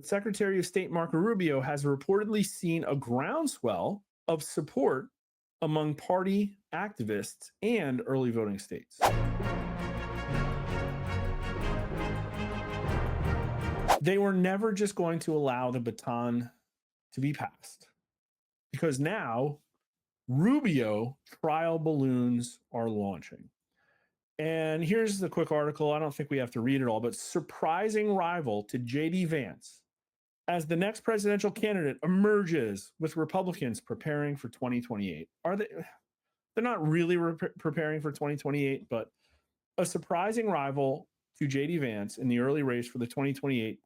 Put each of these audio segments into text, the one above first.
Secretary of State Marco Rubio has reportedly seen a groundswell of support among party activists and early voting states. They were never just going to allow the baton to be passed because now Rubio trial balloons are launching. And here's the quick article. I don't think we have to read it all, but surprising rival to J.D. Vance as the next presidential candidate emerges with Republicans preparing for 2028. They're not really preparing for 2028, but a surprising rival to J.D. Vance in the early race for the 2028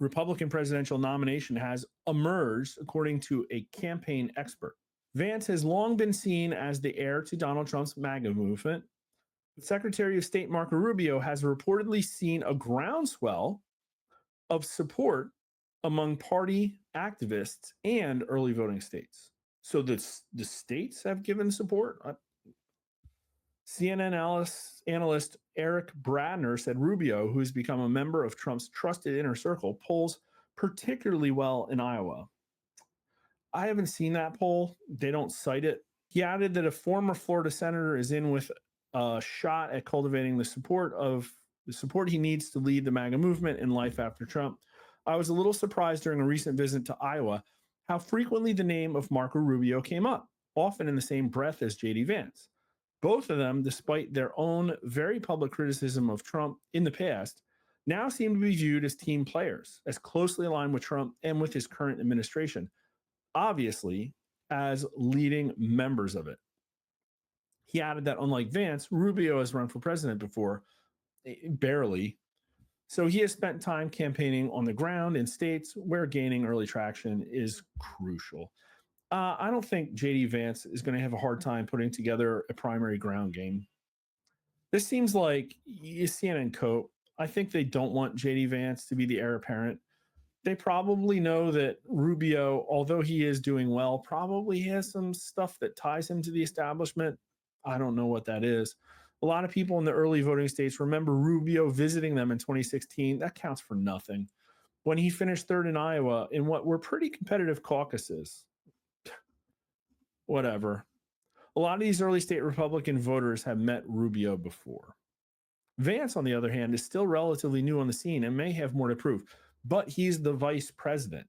Republican presidential nomination has emerged, according to a campaign expert. Vance has long been seen as the heir to Donald Trump's MAGA movement. Secretary of State Marco Rubio has reportedly seen a groundswell of support among party activists and early voting states. So the states have given support. CNN analyst Eric Bradner said Rubio, who's become a member of Trump's trusted inner circle, polls particularly well in Iowa. I haven't seen that poll. They don't cite it. He added that a former Florida senator is in with a shot at cultivating the support he needs to lead the MAGA movement in life after Trump. I was a little surprised during a recent visit to Iowa how frequently the name of Marco Rubio came up, often in the same breath as J.D. Vance. Both of them, despite their own very public criticism of Trump in the past, now seem to be viewed as team players, as closely aligned with Trump and with his current administration, obviously as leading members of it. He added that unlike Vance, Rubio has run for president before, barely. So he has spent time campaigning on the ground in states where gaining early traction is crucial. I don't think J.D. Vance is going to have a hard time putting together a primary ground game. This seems like CNN coat. I think they don't want J.D. Vance to be the heir apparent. They probably know that Rubio, although he is doing well, probably has some stuff that ties him to the establishment. I don't know what that is. A lot of people in the early voting states remember Rubio visiting them in 2016. That counts for nothing. When he finished third in Iowa in what were pretty competitive caucuses. Whatever. A lot of these early state Republican voters have met Rubio before. Vance, on the other hand, is still relatively new on the scene and may have more to prove, but he's the vice president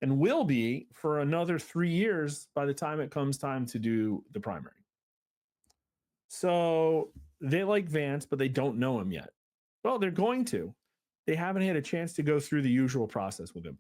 and will be for another 3 years by the time it comes time to do the primary. So they like Vance, but they don't know him yet. Well, they're going to. They haven't had a chance to go through the usual process with him.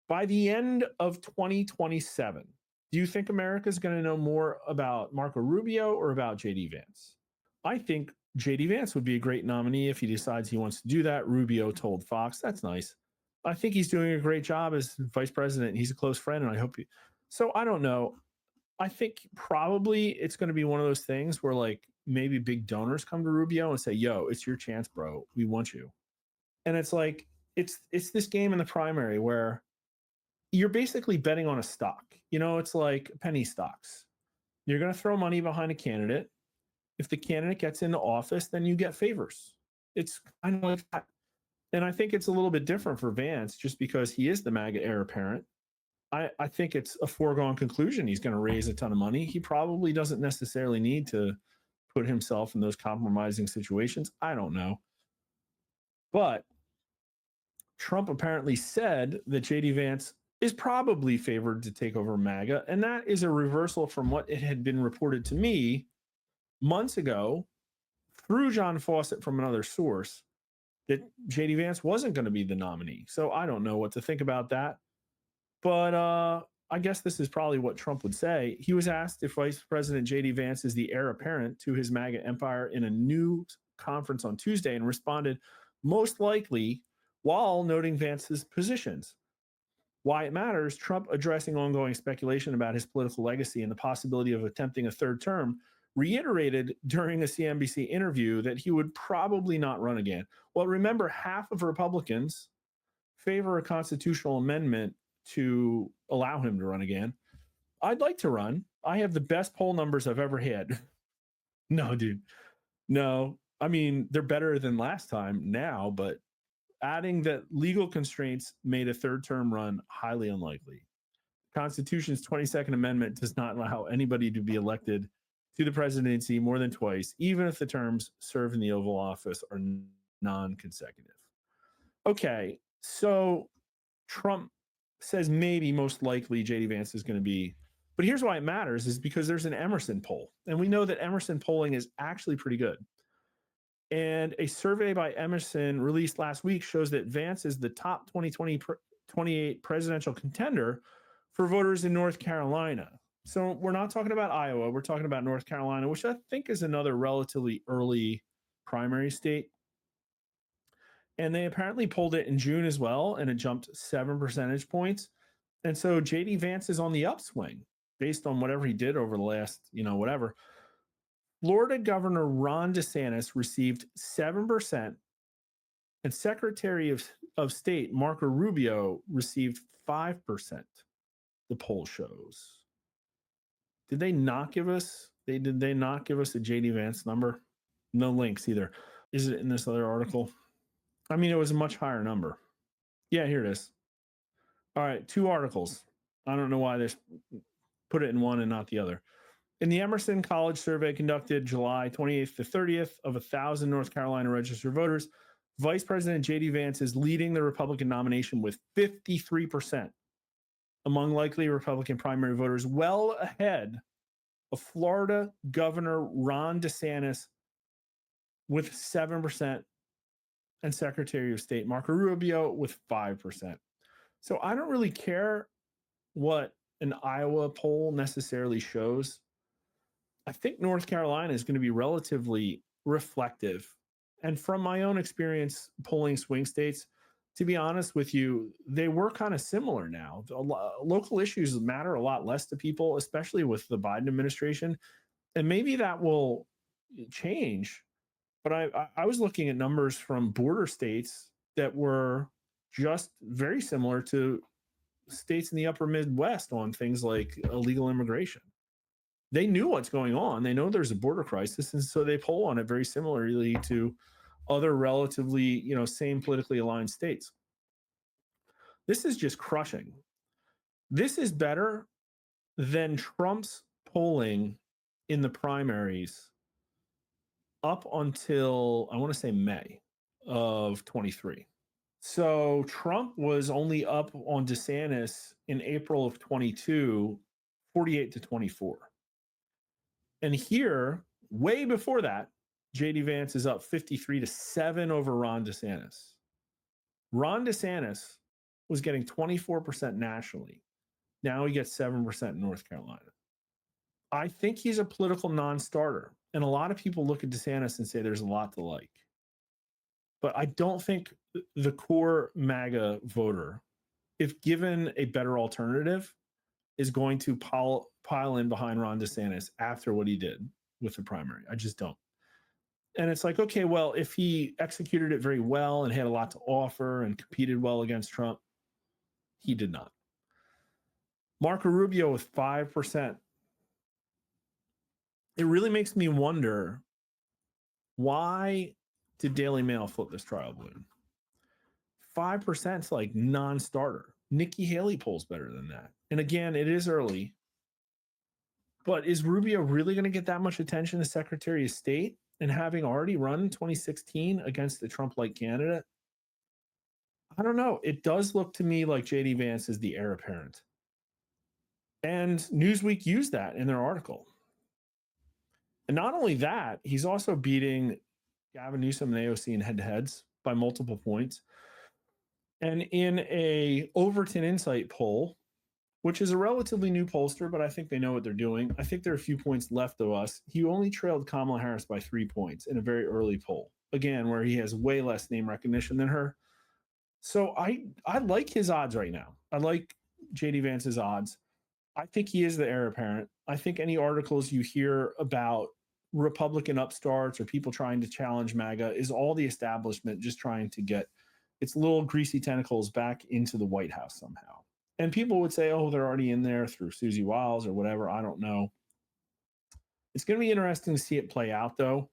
By the end of 2027, do you think America is going to know more about Marco Rubio or about J.D. Vance? I think J.D. Vance would be a great nominee if he decides he wants to do that. Rubio told Fox. That's nice. I think he's doing a great job as vice president. He's a close friend, and I hope he. So I don't know. I think probably it's going to be one of those things where like maybe big donors come to Rubio and say, yo, it's your chance, bro. We want you. And it's like, it's this game in the primary where you're basically betting on a stock. You know, it's like penny stocks. You're going to throw money behind a candidate. If the candidate gets into office, then you get favors. It's kind of like that. And I think it's a little bit different for Vance just because he is the MAGA heir apparent. I think it's a foregone conclusion he's going to raise a ton of money. He probably doesn't necessarily need to put himself in those compromising situations. I don't know. But Trump apparently said that J.D. Vance is probably favored to take over MAGA, and that is a reversal from what it had been reported to me months ago through John Fawcett from another source that J.D. Vance wasn't going to be the nominee. So I don't know what to think about that. But I guess this is probably what Trump would say. He was asked if Vice President J.D. Vance is the heir apparent to his MAGA empire in a news conference on Tuesday and responded, most likely, while noting Vance's positions. Why it matters, Trump addressing ongoing speculation about his political legacy and the possibility of attempting a third term, reiterated during a CNBC interview that he would probably not run again. Well, remember, half of Republicans favor a constitutional amendment to allow him to run again. I'd like to run. I have the best poll numbers I've ever had. No, dude. No. I mean, they're better than last time now, but adding that legal constraints made a third term run highly unlikely. The Constitution's 22nd Amendment does not allow anybody to be elected to the presidency more than twice, even if the terms served in the Oval Office are non consecutive. Okay, so Trump says maybe most likely JD Vance is going to be, but here's why it matters is because there's an Emerson poll, and we know that Emerson polling is actually pretty good. And a survey by Emerson released last week shows that Vance is the top 2028 presidential contender for voters in North Carolina. So we're not talking about Iowa, we're talking about North Carolina, which I think is another relatively early primary state. And they apparently pulled it in June as well, and it jumped 7 percentage points. And so JD Vance is on the upswing based on whatever he did over the last, whatever. Florida Governor Ron DeSantis received 7%, and Secretary of State Marco Rubio received 5%, the poll shows. Did they not give us a JD Vance number? No links either. Is it in this other article? I mean, it was a much higher number. Yeah, here it is. All right, 2 articles. I don't know why they put it in one and not the other. In the Emerson College survey conducted July 28th to 30th of 1,000 North Carolina registered voters, Vice President J.D. Vance is leading the Republican nomination with 53% among likely Republican primary voters, well ahead of Florida Governor Ron DeSantis with 7% and Secretary of State Marco Rubio with 5%. So I don't really care what an Iowa poll necessarily shows. I think North Carolina is going to be relatively reflective. And from my own experience polling swing states, to be honest with you, they were kind of similar now. Local issues matter a lot less to people, especially with the Biden administration. And maybe that will change. But I was looking at numbers from border states that were just very similar to states in the upper Midwest on things like illegal immigration. They knew what's going on. They know there's a border crisis, and so they poll on it very similarly to other relatively, same politically aligned states. This is just crushing. This is better than Trump's polling in the primaries up until, I want to say, May of 23. So Trump was only up on DeSantis in April of 22, 48 to 24. And here, way before that, JD Vance is up 53 to 7 over Ron DeSantis. Ron DeSantis was getting 24% nationally. Now he gets 7% in North Carolina. I think he's a political non-starter. And a lot of people look at DeSantis and say there's a lot to like. But I don't think the core MAGA voter, if given a better alternative, is going to pile in behind Ron DeSantis after what he did with the primary. I just don't. And it's like, okay, well, if he executed it very well and had a lot to offer and competed well against Trump, he did not. Marco Rubio with 5%. It really makes me wonder, why did Daily Mail flip this trial balloon? 5% is like non-starter. Nikki Haley polls better than that. And again, it is early. But is Rubio really going to get that much attention as Secretary of State? And having already run in 2016 against the Trump-like candidate? I don't know. It does look to me like J.D. Vance is the heir apparent. And Newsweek used that in their article. And not only that, he's also beating Gavin Newsom and AOC in head-to-heads by multiple points. And in a Overton Insight poll, which is a relatively new pollster, but I think they know what they're doing. I think there are a few points left of us. He only trailed Kamala Harris by 3 points in a very early poll, again, where he has way less name recognition than her. So I like his odds right now. I like JD Vance's odds. I think he is the heir apparent. I think any articles you hear about Republican upstarts or people trying to challenge MAGA is all the establishment just trying to get its little greasy tentacles back into the White House somehow. And people would say, oh, they're already in there through Susie Wiles or whatever. I don't know. It's going to be interesting to see it play out, though.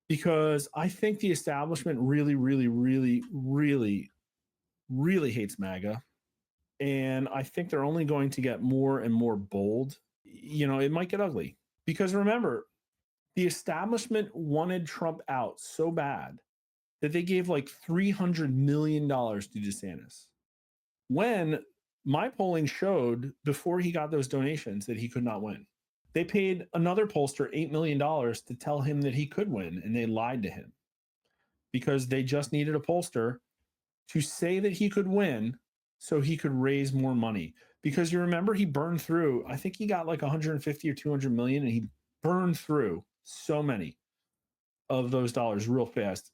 because I think the establishment really, really, really, really, really hates MAGA. And I think they're only going to get more and more bold. You know, it might get ugly because remember, the establishment wanted Trump out so bad that they gave like $300 million to DeSantis. When my polling showed before he got those donations that he could not win. They paid another pollster $8 million to tell him that he could win, and they lied to him because they just needed a pollster to say that he could win so he could raise more money. Because you remember he burned through, I think he got like 150 or 200 million, and he burned through so many of those dollars real fast.